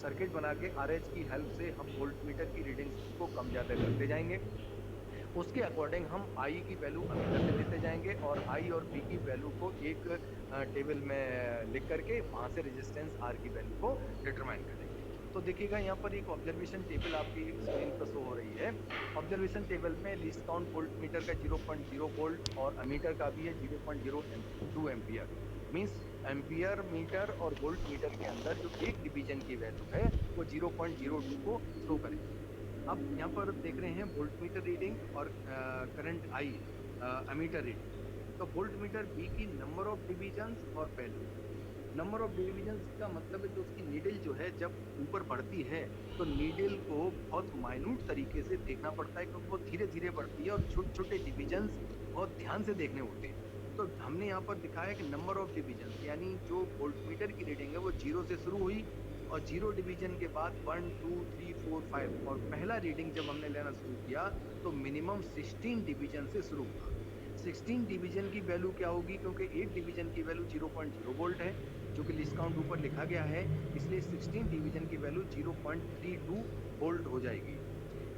Circuit बना के RH की हेल्प से हम वोल्टमीटर की रीडिंग्स को कम ज़्यादा करते जाएँगे। उसके अकॉर्डिंग हम आई की वैल्यू अमीटर से लेते जाएँगे और आई और बी की वैल्यू को एक टेबल में लिख करके वहाँ से रेजिस्टेंस आर की वैल्यू को डिटरमाइन करेंगे। तो देखिएगा यहाँ पर एक ऑब्जर्वेशन टेबल आपकी स्क्रीन पर शो हो रही है। ऑब्जर्वेशन टेबल में लीस्ट काउंट वोल्टमीटर का 0.0 वोल्ट और अमीटर का भी है 0.02 एम्पियर। मीन्स एम्पियर मीटर और वोल्ट मीटर के अंदर जो एक डिवीजन की वैल्यू है वो 0.02 को शो करेगी। अब यहाँ पर देख रहे हैं वोल्टमीटर रीडिंग और करंट आई अमीटर रीडिंग। तो वोल्टमीटर बी की नंबर ऑफ डिविजन्स और वैल्यू। नंबर ऑफ डिविजन्स का मतलब है कि उसकी नीडल जो है जब ऊपर बढ़ती है तो नीडल को बहुत माइन्यूट तरीके से देखना पड़ता है क्योंकि वो धीरे धीरे बढ़ती है और छोटे छोटे डिविजन्स बहुत ध्यान से देखने होते हैं। तो हमने यहाँ पर दिखाया कि नंबर ऑफ डिविजन्स यानी जो वोल्टमीटर की रीडिंग है वो जीरो से शुरू हुई और जीरो डिवीजन के बाद 1 2 3 4 5 और पहला रीडिंग जब हमने लेना शुरू किया तो मिनिमम 16 डिवीजन से शुरू हुआ। 16 डिवीजन की वैल्यू क्या होगी क्योंकि एक डिवीजन की वैल्यू 0.0 वोल्ट है जो कि लिस्ट काउंट ऊपर लिखा गया है, इसलिए 16 डिवीजन की वैल्यू 0.32 वोल्ट हो जाएगी।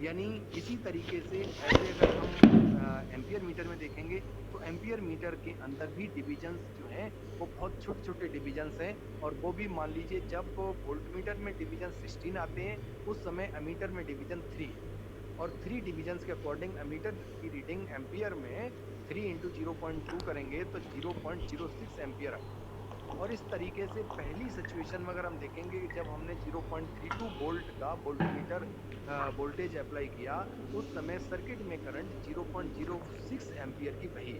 यानी इसी तरीके से ऐसे अगर हम एम्पियर मीटर में देखेंगे तो एम्पियर मीटर के अंदर भी डिविजन्स जो हैं वो बहुत छोटे-छोटे डिविजन्स हैं और वो भी मान लीजिए जब वोल्टमीटर में डिवीजन 16 आते हैं उस समय एमीटर में डिवीजन 3 और 3 डिविजन्स के अकॉर्डिंग एमीटर की रीडिंग एम्पियर में 3 इंटू 0.2 करेंगे तो 0.06 एम्पियर आएगा। और इस तरीके से पहली सिचुएशन में अगर हम देखेंगे कि जब हमने 0.32 वोल्ट का वोल्टमीटर वोल्टेज अप्लाई किया उस समय सर्किट में करंट 0.06 एम्पियर की बही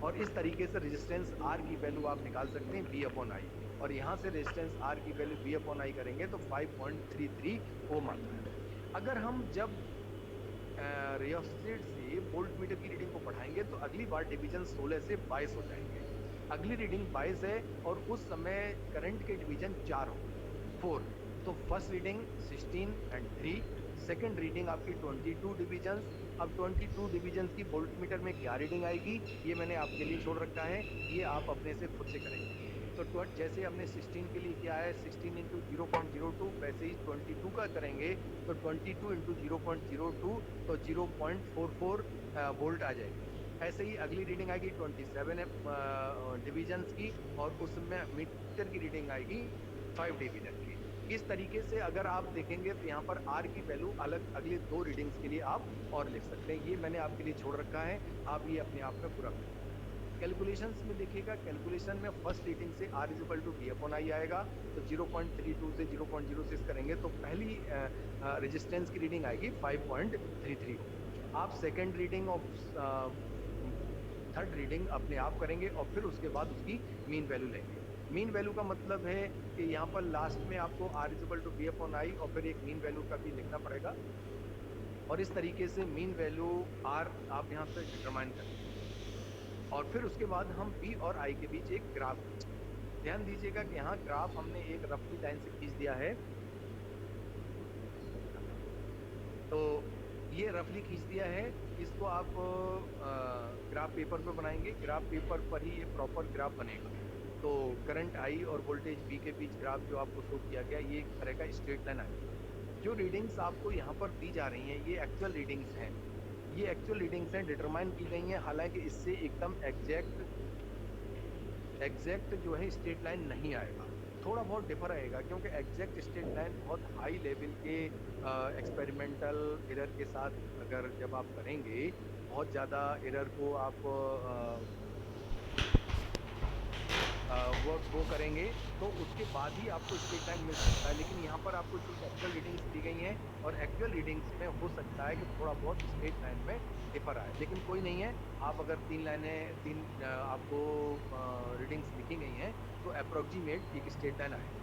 और इस तरीके से रेजिस्टेंस आर की वैल्यू आप निकाल सकते हैं बी अपॉन आई और यहाँ से रेजिस्टेंस आर की वैल्यू बी अपॉन आई करेंगे तो 5.33 ओम आता है। अगर हम जब रियोस्टेट से वोल्ट मीटर की रीडिंग को बढ़ाएंगे तो अगली बार डिवीजन 16 से 22 हो जाएंगे। अगली रीडिंग 22 है और उस समय करंट के डिवीजन 4 हो गए 4। तो first reading 16 and 3, second reading आपकी 22 डिवीजन्स। अब 22 डिवीजन्स की वोल्ट मीटर में क्या रीडिंग आएगी ये मैंने आपके लिए छोड़ रखा है, ये आप अपने से खुद से करेंगे। तो जैसे हमने 16 के लिए किया है 16 इंटू 0.02 वैसे ही 22 का करेंगे तो 22 इंटू 0.02 तो 0.44 वोल्ट आ जाएगी। ऐसे ही अगली रीडिंग आएगी 27 डिवीजन्स की और उसमें मीटर की रीडिंग आएगी 5 डिवीजन की। इस तरीके से अगर आप देखेंगे तो यहाँ पर आर की वैल्यू अलग अगले 2 रीडिंग्स के लिए आप और लिख सकते हैं। ये मैंने आपके लिए छोड़ रखा है, आप ये अपने आप में पूरा करें। कैलकुलेशंस में देखिएगा कैलकुलेशन में फर्स्ट रीडिंग से R is equal to B upon I आएगा तो 0.32 से 0.06 करेंगे तो पहली रेजिस्टेंस की रीडिंग आएगी 5.33 ओम। आप सेकंड रीडिंग और थर्ड रीडिंग अपने आप करेंगे और फिर उसके बाद उसकी मीन वैल्यू लेंगे। मीन वैल्यू का मतलब है कि यहाँ पर लास्ट में आपको R is equal to B upon I और फिर एक मीन वैल्यू का भी लिखना पड़ेगा और इस तरीके से मीन वैल्यू R आप यहाँ से डिटरमाइन करेंगे और फिर उसके बाद हम बी और आई के बीच एक ग्राफ खींचेंगे। ध्यान दीजिएगा कि यहाँ ग्राफ हमने एक रफली लाइन से खींच दिया है। तो ये रफली खींच दिया है, इसको आप ग्राफ पेपर पे बनाएंगे, ग्राफ पेपर पर ही ये प्रॉपर ग्राफ बनेगा। तो करंट आई और वोल्टेज बी के बीच ग्राफ जो आपको शो किया गया ये एक तरह का स्ट्रेट लाइन आएगा। जो रीडिंग्स आपको यहाँ पर दी जा रही हैं ये एक्चुअल रीडिंग्स हैं, ये एक्चुअल रीडिंग्स हैं, डिटरमाइन की गई हैं। हालांकि इससे एकदम एग्जैक्ट जो है स्ट्रेट लाइन नहीं आएगा, थोड़ा बहुत डिफर आएगा क्योंकि एग्जैक्ट स्ट्रेट लाइन बहुत हाई लेवल के एक्सपेरिमेंटल एरर के साथ अगर जब आप करेंगे बहुत ज़्यादा एरर को आप वो करेंगे तो उसके बाद ही आपको स्ट्रेट लाइन मिल सकता है। लेकिन यहाँ पर आपको जो एक्चुअल रीडिंग्स दी गई हैं और एक्चुअल रीडिंग्स में हो सकता है कि थोड़ा बहुत स्ट्रेट लाइन में डिफर आए, लेकिन कोई नहीं है। आप अगर तीन आपको रीडिंग्स लिखी गई हैं तो अप्रोक्सीमेट एक स्ट्रेट लाइन आएगा।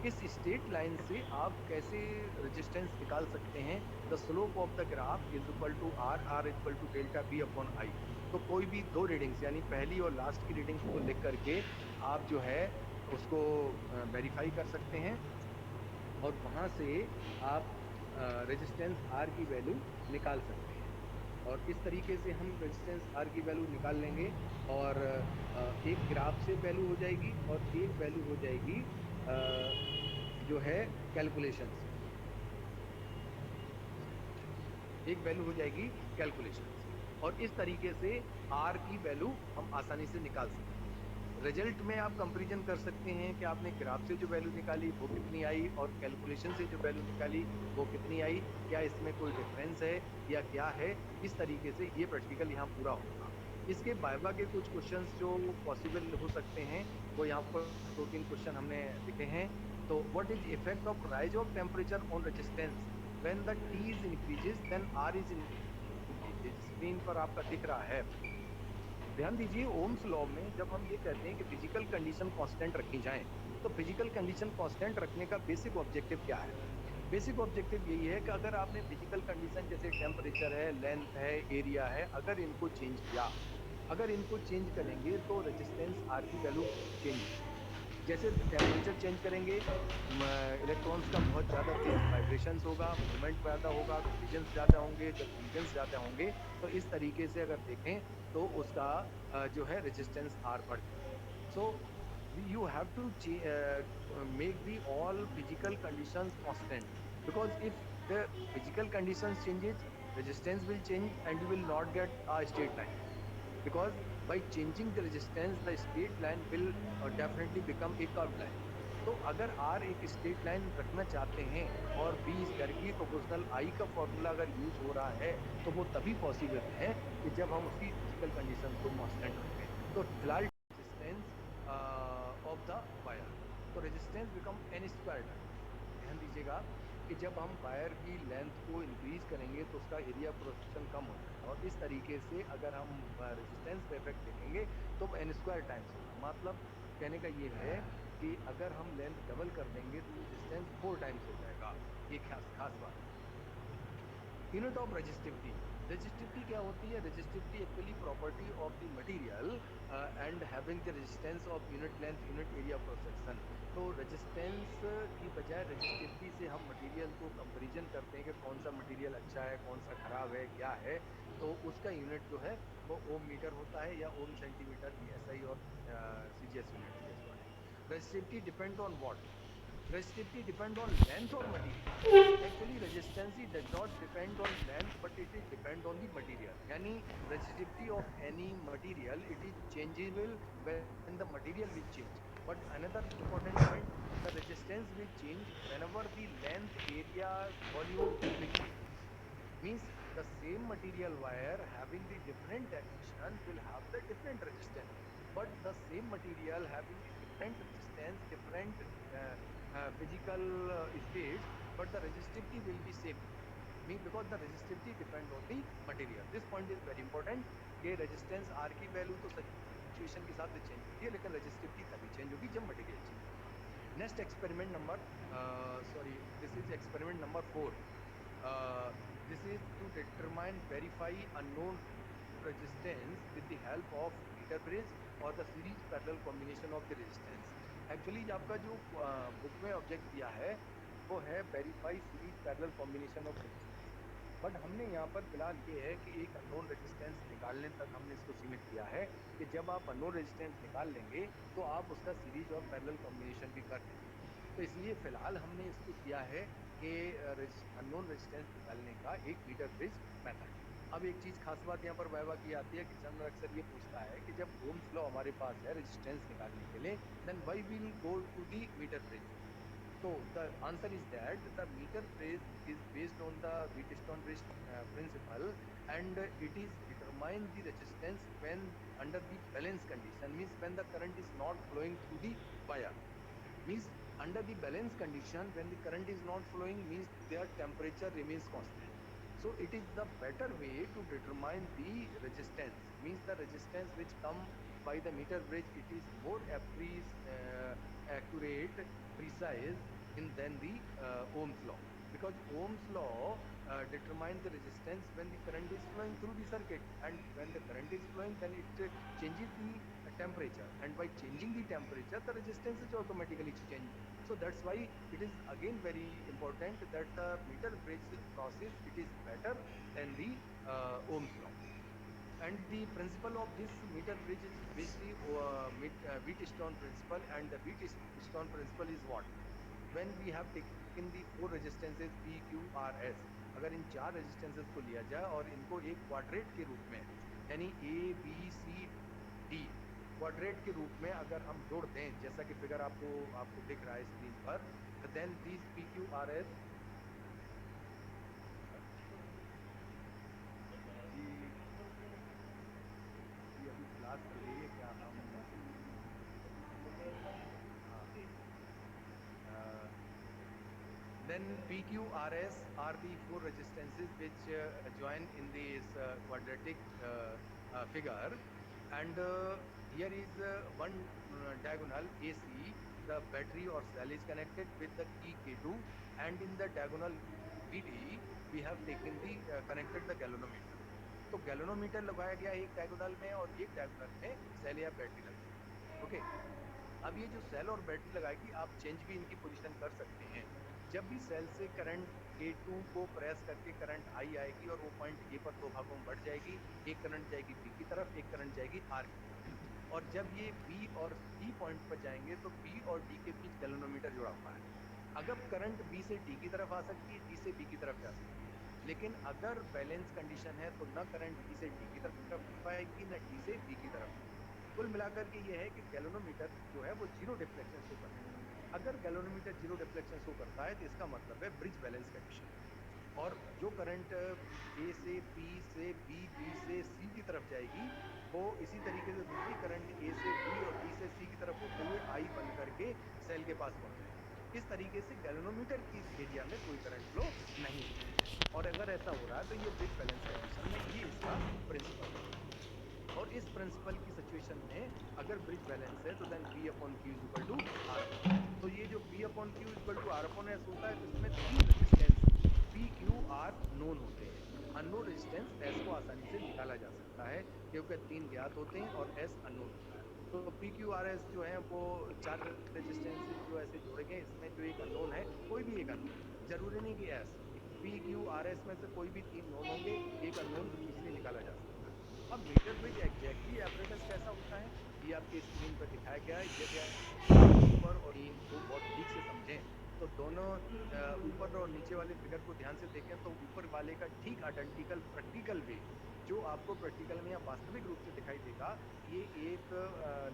इस स्ट्रेट लाइन से आप कैसे रेजिस्टेंस निकाल सकते हैं? The slope of the graph is equal to R is equal to delta B upon I. तो कोई भी दो रीडिंग्स यानी पहली और लास्ट की रीडिंग्स को लिख करके आप जो है उसको वेरीफाई कर सकते हैं और वहाँ से आप रेजिस्टेंस आर की वैल्यू निकाल सकते हैं। और इस तरीके से हम रेजिस्टेंस आर की वैल्यू निकाल लेंगे और एक ग्राफ से वैल्यू हो जाएगी और एक वैल्यू हो जाएगी जो है कैलकुलेशंस, एक वैल्यू हो जाएगी कैलकुलेशंस, और इस तरीके से आर की वैल्यू हम आसानी से निकाल सकते हैं। रिजल्ट में आप कंपैरिजन कर सकते हैं कि आपने ग्राफ से जो वैल्यू निकाली वो कितनी आई और कैलकुलेशन से जो वैल्यू निकाली वो कितनी आई, क्या इसमें कोई डिफरेंस है या क्या है। इस तरीके से ये प्रैक्टिकल यहाँ पूरा होगा। इसके वाइवा के कुछ क्वेश्चंस जो पॉसिबल हो सकते हैं वो यहाँ पर 2-3 क्वेश्चन हमने लिखे हैं। तो what is effect of rise of temperature on resistance when the T is increases then R is increases। Screen पर आपका दिख रहा है। ध्यान दीजिए, ओम्स लॉ में जब हम ये कहते हैं कि फिजिकल कंडीशन कांस्टेंट रखी जाएं, तो फिजिकल कंडीशन कांस्टेंट रखने का बेसिक ऑब्जेक्टिव क्या है? बेसिक ऑब्जेक्टिव यही है कि अगर आपने फिजिकल कंडीशन जैसे टेम्परेचर है, लेंथ है, एरिया है, अगर इनको चेंज किया, अगर इनको चेंज करेंगे तो रेजिस्टेंस आर की वैल्यू चेंज होगी। जैसे टेम्परेचर चेंज करेंगे, इलेक्ट्रॉन्स का बहुत ज्यादा तेज वाइब्रेशंस होगा, मूवमेंट पैदा होगा, कोलिजन्स ज्यादा होंगे। जब कोलिजन्स ज्यादा होंगे तो इस तरीके से अगर देखें तो उसका जो है रेजिस्टेंस आर बढ़ जाएगा। सो you have to make the all physical conditions constant, because if the physical conditions changes, resistance will change and you will not get a straight line, because by changing the resistance the straight line will definitely become a curved line। तो अगर R एक straight line रखना चाहते हैं और B is directly proportional I का formula अगर use हो रहा है, तो वो तभी पॉसिबल है कि जब हम उसकी फिजिकल कंडीशंस को कांस्टेंट रखें। तो फिलहाल रेजिस्टेंस ऑफ द वायर, तो resistance become an square time. ध्यान दीजिएगा कि जब हम वायर की लेंथ को इंक्रीज करेंगे तो उसका एरिया क्रॉस सेक्शन कम हो जाएगा, और इस तरीके से अगर हम रेजिस्टेंस पे इफेक्ट देखेंगे तो एन स्क्वायर टाइम्स होगा। मतलब कहने का ये है कि अगर हम लेंथ डबल कर देंगे तो रेजिस्टेंस 4 टाइम्स हो जाएगा। ये खास खास बात है। यूनिट ऑफ रेजिस्टिविटी, रेजिस्टिविटी क्या होती है? Resistivity actually property of the material and having the resistance of unit length unit area cross section. तो रेजिस्टेंस की बजाय रेजिस्टिविटी से हम मटेरियल को कंपैरिजन करते हैं कि कौन सा मटेरियल अच्छा है, कौन सा खराब है, क्या है। तो उसका यूनिट जो है वो ओम मीटर होता है या ओम सेंटीमीटर, ये एसआई और सीजीएस यूनिट यूज हुआ है। Resistivity depend on what? Resistivity depend on length or material? Actually resistance does not depend on length but it is depend on the material। यानी resistivity of any material it is changeable when the material will change। But another important point, the resistance will change whenever the length, area, volume will change। Means the same material wire having the different dimension will have the different resistance, but the same material having the different resistance, different physical states, but the resistivity will be same। Mean because the resistivity depend on the material। This point is very important कि resistance R की value तो situation के साथ change होती है, लेकिन resistivity तभी change होगी जब मटेरियल चेंज होगा। Next experiment number, sorry, this is experiment number 4। This is to determine verify unknown resistance with the help of meter bridge or the series parallel combination of the resistance। Actually आपका जो book में object दिया है वो है verify series parallel combination of resistance, but हमने यहाँ पर फिलहाल ये है कि एक अननोन रेजिस्टेंस निकालने तक हमने इसको सीमित किया है कि जब आप अननोन रेजिस्टेंस निकाल लेंगे तो आप उसका सीरीज और पैरेलल कॉम्बिनेशन भी कर लेंगे। तो इसलिए फिलहाल हमने इसको किया है कि अननोन रेजिस्टेंस निकालने का एक मीटर ब्रिज मेथड। अब एक चीज खास बात यहाँ पर वाइवा की आती है कि एग्जामिनर अक्सर ये पूछता है कि जब ओम्स लॉ हमारे पास है रेजिस्टेंस निकालने के लिए, then why will go to the meter bridge? So the answer is that the meter bridge is based on the Wheatstone bridge principle, and it is determine the resistance when under the balance condition, means when the current is not flowing through the wire, means under the balance condition when the current is not flowing means their temperature remains constant। So it is the better way to determine the resistance, means the resistance which come by the meter bridge, it is more accurate, precise in than the Ohm's law, because Ohm's law determines the resistance when the current is flowing through the circuit, and when the current is flowing then it changes the temperature, and by changing the temperature the resistance is automatically changed। So that's why it is again very important that the meter bridge process it is better than the Ohm's law। And the principle of this meter bridge is basically Wheatstone principle, and the Wheatstone principle is what? When we have taken the 4 resistances P Q R S, अगर इन 4 resistances को लिया जाए और इनको एक quadrat के रूप में, यानी A B C D quadrate के रूप में अगर हम जोड़ दें, जैसा कि फिगर आपको आपको दिख रहा है स्क्रीन पर, then these P Q R S जी जी अभी क्लास चल रही है, क्या हम हाँ then PQRS are the four resistances which join in this quadratic figure, and here is one diagonal AC, the battery or cell is connected with the key K2, and in the diagonal BD we have taken the connected the galvanometer. तो galvanometer लगाया गया एक diagonal में और एक diagonal में cell या battery लगाई। ओके, अब ये जो सेल और बैटरी लगाएगी, आप चेंज भी इनकी पोजीशन कर सकते हैं। जब भी सेल से करंट K2 को प्रेस करके करंट आई आएगी और वो पॉइंट A पर दो भागों में बढ़ जाएगी, एक करंट जाएगी B की तरफ, एक करंट जाएगी R की तरफ। और जब ये B और C पॉइंट पर जाएंगे तो B और D के बीच गैल्वेनोमीटर जुड़ा हुआ है। अगर करंट B से D की तरफ आ सकती है, D से B की तरफ जा सकती है, लेकिन अगर बैलेंस कंडीशन है तो न करंट B से D की तरफ आएगी, न D से B की तरफ आएगी। कुल मिलाकर के ये है कि गैल्वेनोमीटर जो है वो जीरो डिफ्लेक्शन शो करता है। अगर गैल्वेनोमीटर जीरो डिफ्लेक्शन शो करता है तो इसका मतलब है ब्रिज बैलेंस कंडीशन, और जो करंट A से B से B से C की तरफ जाएगी, वो इसी तरीके से दूसरी करंट A से B और B से C की तरफ होते हुए I बन करके सेल के पास पहुंचेगी। इस तरीके से गैल्वेनोमीटर की एरिया में कोई करंट फ्लो नहीं होगा, और अगर ऐसा हो रहा है तो ये ब्रिज बैलेंस कंडीशन में ये इसका प्रिंसिपल है। और इस प्रिंसिपल की सिचुएशन में अगर ब्रिज बैलेंस है तो then P upon Q is equal to R upon S। तो ये जो P upon Q is equal to R upon S होता है, तो इसमें तीन resistance P Q R known होते हैं। अननोन रेजिस्टेंस S को आसानी से निकाला जा सकता है क्योंकि तीन ज्ञात होते हैं और S अननोन होता है। तो P Q R S जो है वो चार रेजिस्टेंसेस जो ऐसे जोड़े गए, इसमें जो एक अननोन है, कोई भी एक अननोन, जरूरी नहीं कि S, P Q R S में से कोई भी तीन नोन होंगे, एक अननोन इजिली निकाला जा सकता है। अब मीटर ब्रिज एग्जैक्टली एपरेटस कैसा होता है, ये आपके स्क्रीन पर दिखाया गया है। यदि आप ऊपर और नीचे को बहुत ठीक से समझें तो दोनों ऊपर और नीचे वाले फिगर को ध्यान से देखें तो ऊपर वाले का ठीक आइडेंटिकल प्रैक्टिकल वे जो आपको प्रैक्टिकल में या वास्तविक रूप से दिखाई देगा, ये एक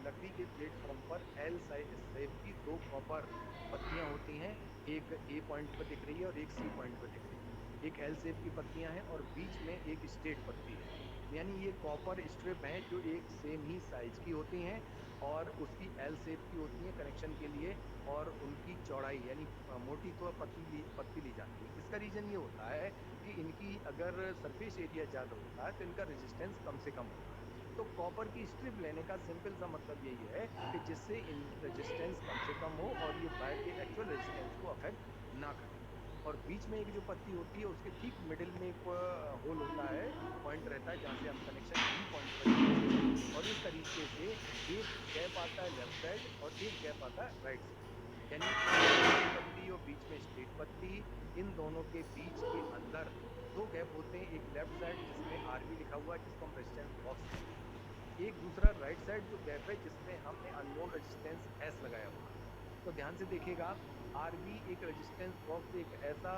लकड़ी के प्लेटफॉर्म पर एल शेप की दो कॉपर पत्तियां होती हैं, एक ए पॉइंट पर दिख रही है और एक सी पॉइंट पर दिख रही है। एक एल शेप की पत्तियां हैं और बीच में एक स्ट्रेट पत्ती है, यानी ये कॉपर स्ट्रिप हैं जो एक सेम ही साइज की होती हैं और उसकी एल शेप की होती हैं कनेक्शन के लिए, और उनकी चौड़ाई यानी मोटी तो पत्ती ली जाती है। इसका रीजन ये होता है कि इनकी अगर सरफेस एरिया ज़्यादा होता है तो इनका रेजिस्टेंस कम से कम होता है। तो कॉपर की स्ट्रिप लेने का सिंपल सा मतलब यही है कि जिससे इन रेजिस्टेंस कम से कम हो और ये वायर के एक्चुअल रेजिस्टेंस को अफेक्ट ना करे। और बीच में एक जो पत्ती होती है उसके ठीक मिडिल में एक होल होता है, पॉइंट रहता है जहाँ से हम कनेक्शन बी पॉइंट पर जोड़ते हैं, और इस तरीके से एक गैप आता है लेफ्ट साइड और एक गैप आता है राइट साइड, यानी मोटी पत्ती और बीच में स्ट्रेट पत्ती, इन दोनों के बीच के अंदर दो गैप होते हैं, एक लेफ्ट साइड जिसमें आरबी लिखा हुआ है जिसको हम रेजिस्टेंस बॉक्स कहते हैं, एक दूसरा राइट साइड जो गैप है जिसमें हमने अननोन रेजिस्टेंस एस लगाया हुआ है। तो ध्यान से देखिएगा, आरबी एक रेजिस्टेंस बॉक्स एक ऐसा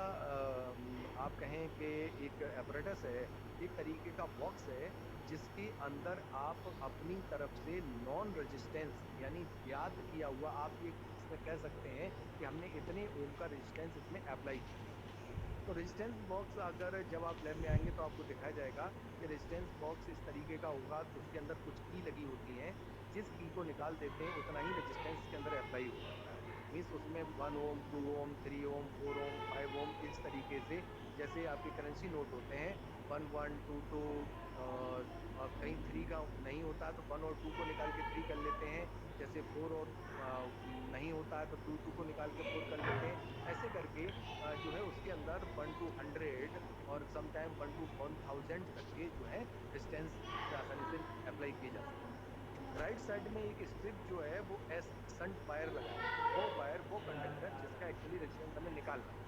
आप कहें कि एक apparatus है, एक तरीके का बॉक्स है जिसके अंदर आप अपनी तरफ से नॉन रेजिस्टेंस यानी ज्ञात किया हुआ, आप ये इसमें कह सकते हैं कि हमने इतने ओम का रेजिस्टेंस इसमें अप्लाई किया है। तो रेजिस्टेंस बॉक्स अगर जब आप लैब में आएंगे तो आपको दिखाया जाएगा कि रेजिस्टेंस बॉक्स इस तरीके का होगा, उसके अंदर कुछ की लगी होती हैं, जिस की को निकाल देते हैं उतना ही रेजिस्टेंस के अंदर अप्लाई हो जाता है। मीन्स उसमें 1 ओम 2 ओम 3 ओम 4 ओम 5 ओम इस तरीके से, जैसे आपके करेंसी नोट होते हैं 11 22 कहीं थ्री का नहीं होता है तो 1 और 2 को निकाल के 3 कर लेते हैं, जैसे 4 और नहीं होता है तो 2 को निकाल के 4 कर लेते हैं। ऐसे करके जो है उसके अंदर 1 to 100 और समटाइम 1 to 1000 तक के जो है डिस्टेंस आसानी से अप्लाई किए जा सकते हैं। राइट साइड में एक स्ट्रिप जो है वो एस संट वायर लगाया गया है, वो वायर वो कंडक्टर जिसका एक्चुअली रेजिस्टेंस हमें निकालना है,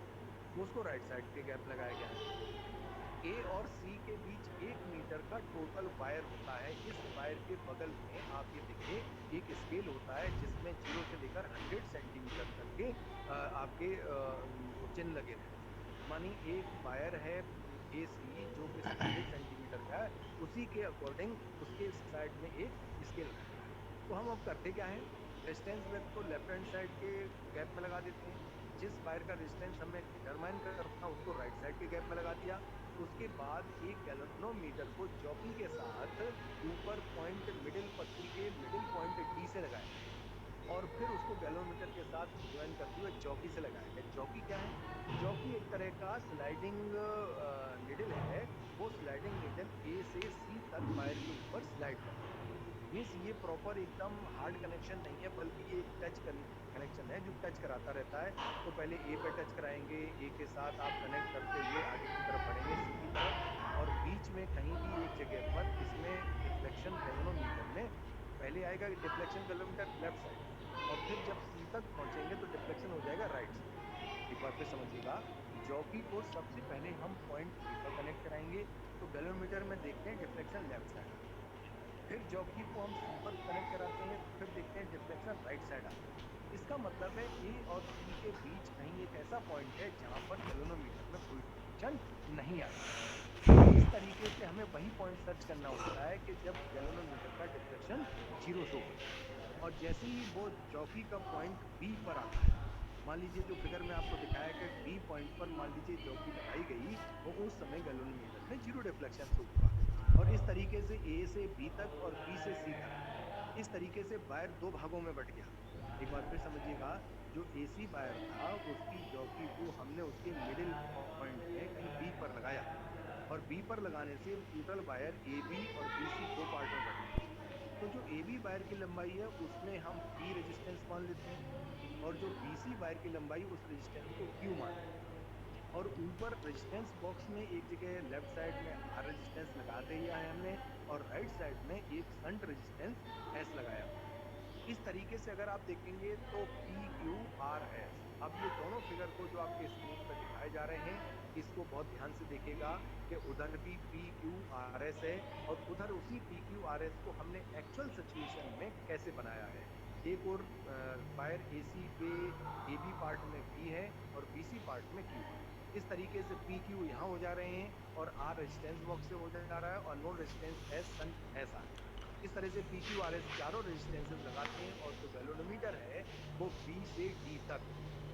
वो उसको राइट साइड के गैप लगाया गया है। ए और सी के बीच 1 मीटर का टोटल वायर होता है। इस वायर के बगल में आप ये देखिए एक स्केल होता है जिसमें 0 से लेकर 100 सेंटीमीटर तक के आपके चिन्ह लगे रहते हैं। मानी एक वायर है ए सी जो कि 100 सेंटीमीटर का है, उसी के अकॉर्डिंग उसके साइड में एक स्केल रहता है। तो हम अब करते क्या है, रेजिस्टेंस वेब को लेफ्ट हैंड साइड के गैप में लगा देते हैं। जिस वायर का रेजिस्टेंस हमें डिटरमाइन करना उसको राइट साइड के गैप में लगा दिया। उसके बाद एक गैल्वेनोमीटर को जॉकी के साथ ऊपर पॉइंट मिडिल पट्टी के मिडिल पॉइंट डी से लगाया गया और फिर उसको गैल्वेनोमीटर के साथ ज्वाइन करते हुए जॉकी से लगाया गया। जॉकी क्या है? जॉकी एक तरह का स्लाइडिंग निडल है। वो स्लाइडिंग निडल ए से सी तक वायर के ऊपर स्लाइड करता है। मीन्स ये प्रॉपर एकदम हार्ड कनेक्शन नहीं है, बल्कि ये एक टच कनेक्शन है जो टच कराता रहता है। तो पहले ए पे टच कराएंगे, ए के साथ आप कनेक्ट करते हुए आगे की तरफ बढ़ेंगे सी की तरफ, और बीच में कहीं भी एक जगह पर इसमें डिफ्लेक्शन गैल्वेनोमीटर में पहले आएगा डिफ्लेक्शन गैल्वेनोमीटर लेफ्ट साइड, और फिर जब सी तक पहुंचेंगे तो डिफ्लेक्शन हो जाएगा राइट साइड। एक बार फिर समझिएगा, जॉकी को सबसे पहले हम पॉइंट ए पर कनेक्ट कराएंगे तो गैल्वेनोमीटर में देखते हैं डिफ्लेक्शन लेफ्ट साइड आ रहा है। फिर जॉकी को हम सी पर कनेक्ट कराते हैं तो फिर देखते हैं डिफ्लेक्शन राइट साइड आ रहा है। इसका मतलब है ए और सी के बीच कहीं एक ऐसा पॉइंट है जहां पर गैल्वेनोमीटर में कोई डिफ्लेक्शन नहीं आ रही है। तो इस तरीके से हमें वही पॉइंट सर्च करना होता है कि जब गैल्वेनोमीटर का डिफ्लेक्शन 0 शो हो रहा है। और जैसे ही वो जॉकी का पॉइंट बी पर आता है, मान लीजिए जो फिगर में आपको दिखाया कि बी पॉइंट पर मान लीजिए जॉकी लगाई गई, तो उस समय गैल्वेनोमीटर में 0 डिफ्लेक्शन शो हुआ। और इस तरीके से ए से बी तक और बी से सी तक इस तरीके से वायर दो भागों में बट गया। एक बार फिर समझिएगा, जो एसी वायर था उसकी जॉकी को हमने उसके मिडिल पॉइंट में कहीं बी पर लगाया, और बी पर लगाने से टोटल वायर ए बी और बी सी दो पार्ट में बट गया। तो जो ए बी वायर की लंबाई है उसमें हम पी रेजिस्टेंस मान लेते हैं, और जो बी सी वायर की लंबाई उस रेजिस्टेंस को क्यू मान लेते हैं। और ऊपर रेजिस्टेंस बॉक्स में एक जगह लेफ्ट साइड में आर रेजिस्टेंस लगा दिया है हमने, और राइट साइड में एक शंट रेजिस्टेंस एस लगाया हुआ है। इस तरीके से अगर आप देखेंगे तो पी क्यू आर एस, अब ये दोनों फिगर को जो आपके स्क्रीन पर दिखाए जा रहे हैं, इसको बहुत ध्यान से देखिएगा कि उधर भी पी क्यू आर एस है, और उधर उसी पी क्यू आर एस को हमने एक्चुअल सिचुएशन में कैसे बनाया है। एक और वायर ए सी के ए बी पार्ट में पी है और बी सी पार्ट में क्यू है। इस तरीके से पी क्यू यहाँ हो जा रहे हैं, और आर रेजिस्टेंस बॉक्स से हो जा रहा है, और node resistance S shunt S आ गया। इस तरह से पी क्यू आर एस चारों रेजिस्टेंसेस लगाते हैं, और जो गैल्वेनोमीटर है वो बी से डी तक,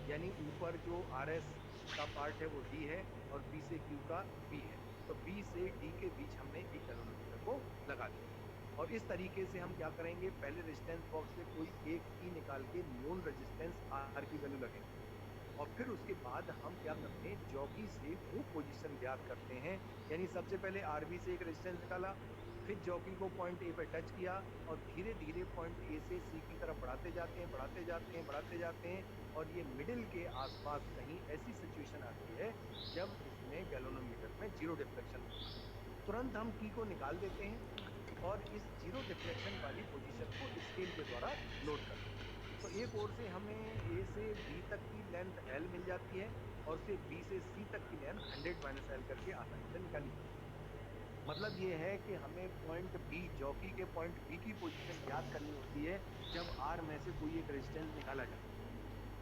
यानी ऊपर जो आर एस का पार्ट है वो डी है, और बी से क्यू का पी है। तो बी से डी के बीच हमने एक गैल्वेनोमीटर को लगा दिया। और इस तरीके से हम क्या करेंगे, पहले रेजिस्टेंस बॉक्स से कोई एक की निकाल के नोन रेजिस्टेंस आर की वैल्यू लगेंगे, और फिर उसके बाद हम क्या करते हैं, जॉकी से वो पोजीशन ज्ञात करते हैं। यानी सबसे पहले आरबी से एक रेजिस्टेंस निकाला, फिर जॉकी को पॉइंट ए पे टच किया, और धीरे धीरे पॉइंट ए से सी की तरफ बढ़ाते जाते हैं, बढ़ाते जाते हैं, बढ़ाते जाते हैं, और ये मिडिल के आसपास कहीं ऐसी सिचुएशन आती है जब इसमें गैल्वेनोमीटर में 0 डिफ्लेक्शन होगा। तुरंत हम की को निकाल देते हैं, और इस 0 डिफ्लेक्शन वाली पोजीशन को स्केल के द्वारा नोट करते हैं। तो एक ओर से हमें ए से बी तक की लेंथ एल मिल जाती है, और से बी से सी तक की लेंथ 100 माइनस एल करके आसानी से निकाली जा सकती है। मतलब ये है कि हमें पॉइंट बी, जॉकी के पॉइंट बी की पोजीशन ज्ञात करनी होती है जब आर में से कोई एक रेजिस्टेंस निकाला जाता है।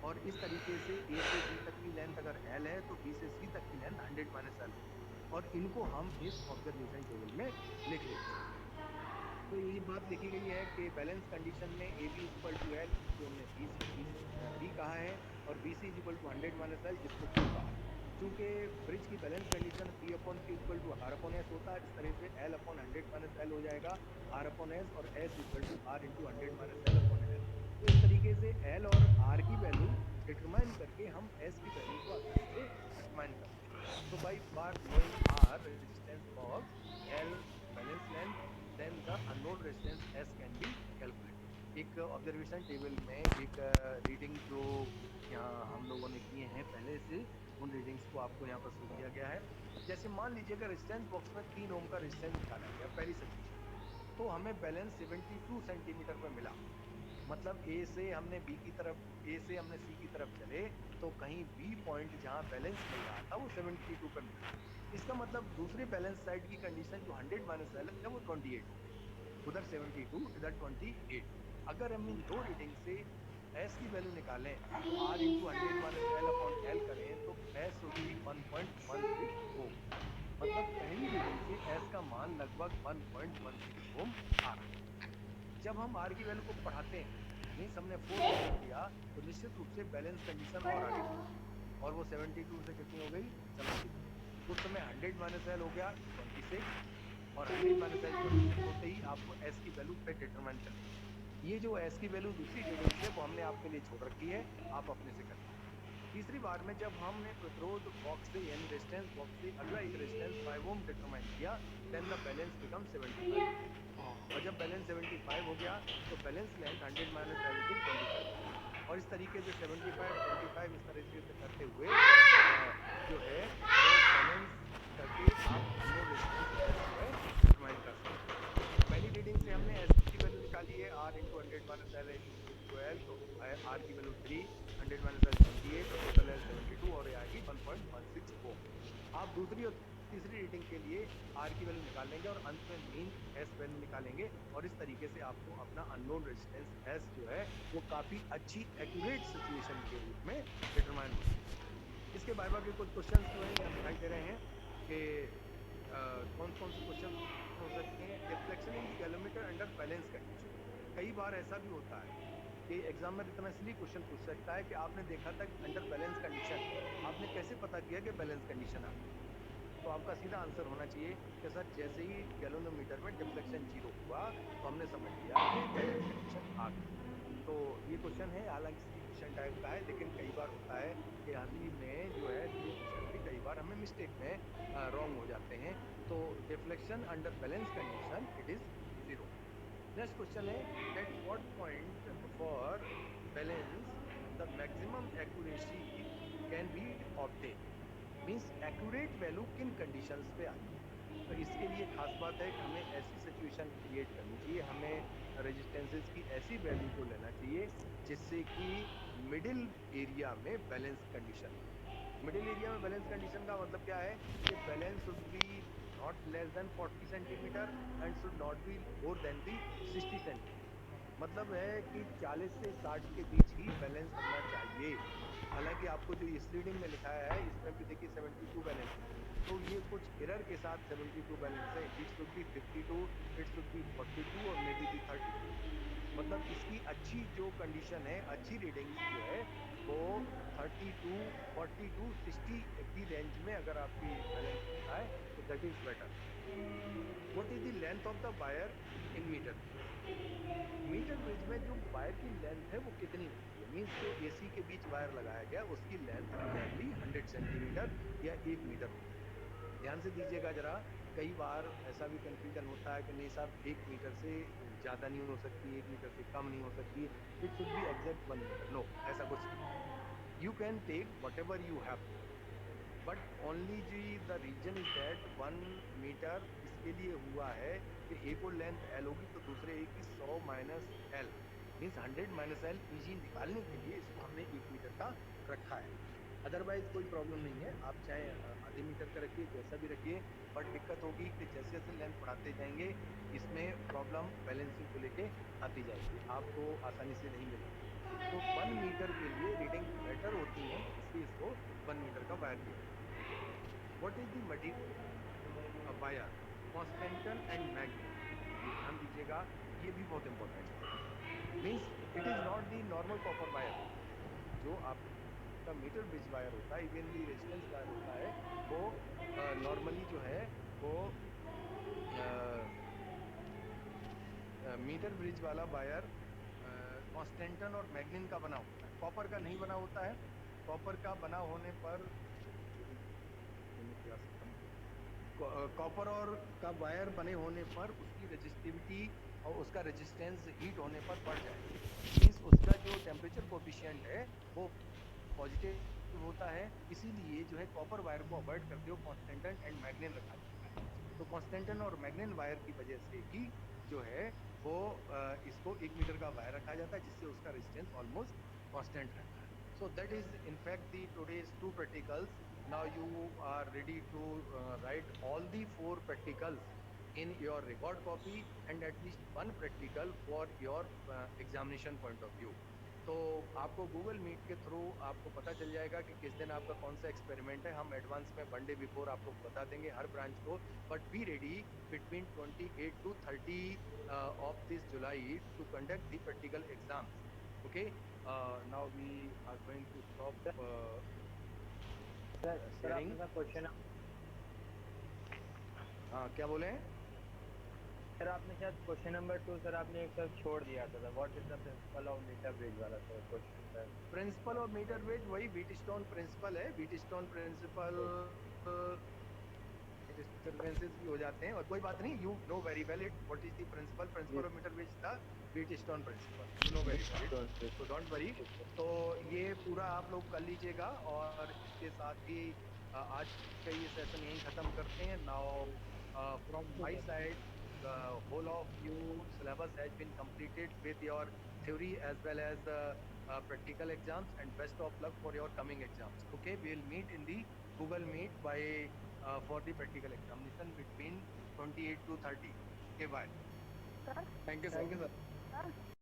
और इस तरीके से ए से बी तक की लेंथ अगर एल है तो बी से सी तक की लेंथ 100 माइनस एल होगी, और इनको हम इस ऑब्जर्वेशन टेबल में लिख लेते हैं। तो ये बात लिखी गई है कि बैलेंस कंडीशन में A B is equal to L, इसको हमने बी कहा है, और B C is equal to 100 minus L, जिसको क्यू कहा है। चूंकि ब्रिज की balance condition P upon Q equal to R upon S होता है, इस तरह से एल अपॉन 100 माइनस एल हो जाएगा, आर अपॉन एस, और S equal to R into 100 minus L upon L. तो इस तरीके से एल और आर की वैल्यू डिटरमाइन करके हम एस की वैल्यू को आसानी से डिटरमाइन कर सकते हैं। तो by bar knowing R resistance box, L balance length, then the unknown resistance S can be calculated। एक ऑब्जर्वेशन टेबल में एक रीडिंग जो यहाँ हम लोगों ने किए हैं पहले से, उन रीडिंग्स को आपको यहाँ पर शो किया गया है। जैसे मान लीजिए कि रेजिस्टेंस बॉक्स में 3 ओम का रेजिस्टेंस निकाला गया पहली सिचुएशन में, तो हमें बैलेंस 72 सेंटीमीटर पर मिला। मतलब ए से हमने बी की तरफ, ए से हमने सी की तरफ चले तो तो कहीं बी पॉइंट जहाँ बैलेंस मिल रहा था वो 72 पे मिला। इसका मतलब दूसरे बैलेंस साइड की कंडीशन जो 100 माइनस एल है वो 28 हो गई, उधर 72 इधर 28। अगर हम इन दो रीडिंग से एस की वैल्यू निकालें तो R into 100 minus L upon L करें तो एस वुड बी 1.16 ओम। मतलब पहली रीडिंग से एस का मान लगभग 1.16 ओम आ रहा है। जब हम आर की वैल्यू को बढ़ाते हैं, मीन्स हमने 4 ओम कर दिया, तो निश्चित रूप से बैलेंस कंडीशन और आगे बढ़ गई, और वो 72 से कितनी हो गई, 72। उस समय 100 माइनस एल हो गया 26, और 100 माइनस एल 26 होते ही आपको एस की वैल्यू पे डिटरमाइन करनी है। ये जो एस की वैल्यू दूसरी रीडिंग से वो हमने आपके लिए छोड़ रखी है, आप अपने से कर लीजिए। तीसरी बार में जब हमने प्रतिरोध बॉक्स से यानी रेजिस्टेंस बॉक्स से अगला एक रेजिस्टेंस 5 ओम डिटरमाइन किया, देन द बैलेंस बिकम 75 ओम। और जब बैलेंस 75 हो गया तो balance length 100 minus L will be 25 ओम। और इस तरीके से 75 25 इस तरीके से करते हुए जो है वो बैलेंस करके आप अननोन रेजिस्टेंस एस जो है डिटरमाइन कर सकते हैं। तो पहली रीडिंग से हमने एस की वैल्यू निकाली है, R into 100 minus L into L, तो आर की वैल्यू 3, 100 माइनस एल 28 और टोटल एल 72 और ये आएगी 1.16 ओम। आप दूसरी और तीसरी रीडिंग के लिए आर की वैल्यू निकाल लेंगे और अंत में मीन एस वैल्यू निकालेंगे, और इस तरीके से आपको अपना अननोन रेजिस्टेंस एस जो है वो काफी अच्छी एक्यूरेट सिचुएशन के रूप में डिटरमाइन हो जाएगा। इसके बार के कुछ क्वेश्चंस जो है यहाँ दिखाई दे रहे हैं कि कौन कौन से क्वेश्चन हो सकते हैं। Deflection in the galvanometer under balance condition. कई बार ऐसा भी होता है कि एग्जामिनर इतना इसलिए क्वेश्चन पूछ सकता है कि आपने देखा था कि अंडर बैलेंस कंडीशन है, आपने कैसे पता किया कि बैलेंस कंडीशन आ गई। तो आपका सीधा आंसर होना चाहिए कि सर जैसे ही गैलोनोमीटर में डिफ्लेक्शन 0 हुआ तो हमने समझ लिया कि बैलेंस कंडीशन आ गई। तो ये क्वेश्चन है, हालांकि सी क्वेश्चन टाइप का है, लेकिन कई बार होता है कि हाल ही में जो है सी क्वेश्चन भी कई बार हमें मिस्टेक में रॉन्ग हो जाते हैं। तो deflection under balance condition it is 0। Next question है, at what point for balance the maximum accuracy can be obtain. Means accurate value किन कंडीशंस पे आती है। तो इसके लिए खास बात है कि हमें ऐसी सिचुएशन क्रिएट करनी चाहिए, हमें रेजिस्टेंसेस की ऐसी वैल्यू को लेना चाहिए जिससे कि मिडिल एरिया में बैलेंस कंडीशन हो। मिडिल एरिया में बैलेंस कंडीशन का मतलब क्या है कि balance should be not less than 40 centimetre and should not be more than the 60 centimetre. मतलब है कि 40 से 60 के बीच ही बैलेंस होना चाहिए। हालांकि आपको जो इस रीडिंग में लिखाया है इसमें भी देखिए 72 बैलेंस है, तो ये कुछ एरर के साथ 72 बैलेंस है। It should B 52, it should B 42 और मे बी दी 32। मतलब इसकी अच्छी जो कंडीशन है, अच्छी रीडिंग्स जो है वो 32 42 60 की रेंज में अगर आपकी बैलेंस होता है तो that is better. What is the length of the wire in meter bridge. Meter bridge में जो वायर की लेंथ है वो कितनी होती है। मीन्स जो एसी के बीच वायर लगाया गया उसकी लेंथ नियरली 100 सेंटीमीटर या 1 मीटर होती है। ध्यान से दीजिएगा जरा, कई बार ऐसा भी कंफ्यूजन होता है कि नहीं साहब 1 मीटर से ज्यादा नहीं हो सकती, 1 मीटर से कम नहीं हो सकती, it should be exact 1 meter. No, ऐसा कुछ नहीं है। You can take whatever you have to, but only G the reason is that 1 meter इसके लिए हुआ है कि एक और लेंथ एल होगी तो दूसरे एक की 100 minus L means 100 minus L easy निकालने के लिए इसको हमने 1 मीटर का रखा है। अदरवाइज कोई प्रॉब्लम नहीं है, आप चाहे आधे मीटर का रखिए, जैसा भी रखिए। बट दिक्कत होगी कि जैसे जैसे लेंथ बढ़ाते जाएंगे इसमें प्रॉब्लम बैलेंसिंग को लेके आती जाएगी, आपको आसानी से नहीं मिलेगी। तो 1 मीटर के लिए रीडिंग बेटर होती हैं, इसलिए इसको 1 मीटर का वायर लिया जाता है। What is the material wire constantan and magnet. ये ध्यान दीजिएगा, ये भी बहुत इंपॉर्टेंट है। Means it is not the normal copper wire. जो आपका मीटर ब्रिज वायर होता है, इवनली रेजिस्टेंस वायर होता है, वो नॉर्मली जो है वो मीटर ब्रिज वाला वायर कॉन्स्टेंटन और मैग्नीन का बना होता है, कॉपर का नहीं बना होता है। कॉपर का बना होने पर मेरी मिनट क्लास खत्म हो गई। कॉपर और का वायर बने होने पर उसकी रेजिस्टिविटी और उसका रेजिस्टेंस हीट होने पर बढ़ जाएगा। मीन्स उसका जो टेम्परेचर कोफिशिएंट है वो पॉजिटिव होता है, इसीलिए जो है कॉपर वायर को अवॉइड करते हुए कॉन्स्टेंटन एंड मैग्नीन रखा जाता है। तो कॉन्स्टेंटन और मैग्नीन वायर की वजह से ही जो है वो इसको 1 मीटर का वायर रखा जाता है, जिससे उसका रेजिस्टेंस ऑलमोस्ट कांस्टेंट रहता है। So that is in fact the today's two practicals. Now you are ready to write all the four practicals in your record copy and at least one practical for your examination point of view. तो आपको Google meet के through आपको पता चल जाएगा कि किस दिन आपका कौन सा एक्सपेरिमेंट है। हम एडवांस में 1 डे बिफोर आपको बता देंगे हर ब्रांच को, but be ready between 28 to 30 of this July to conduct the practical exams. Okay. Now we are going to stop sir sir आपने sharing. सर क्वेश्चन हाँ, क्या बोले हैं? सर आपने शायद क्वेश्चन नंबर 2 सर आपने एक सर छोड़ दिया था what is the principle of metre bridge वाला sir question sir. Principle of metre वेज वही व्हीटस्टोन प्रिंसिपल है। व्हीटस्टोन प्रिंसिपल डिस्टर्बेंसेस भी हो जाते हैं और कोई बात नहीं, you know very well it what is the principle जी प्रिंसिपल ऑफ मीटर वेज the Wheatstone principle, you know very well it, so don't worry. तो ये पूरा आप लोग कर लीजिएगा और इसके साथ ही आज का ये सेशन यहीं खत्म करते हैं। Now from my side the whole of you syllabus has been completed with your theory as well as the practical exams, and best of luck for your coming exams. Okay, we will meet in the Google Meet by for the practical examination between 28 to 30. Okay, bye. Sir Thank you, thank sir. You sir. Sir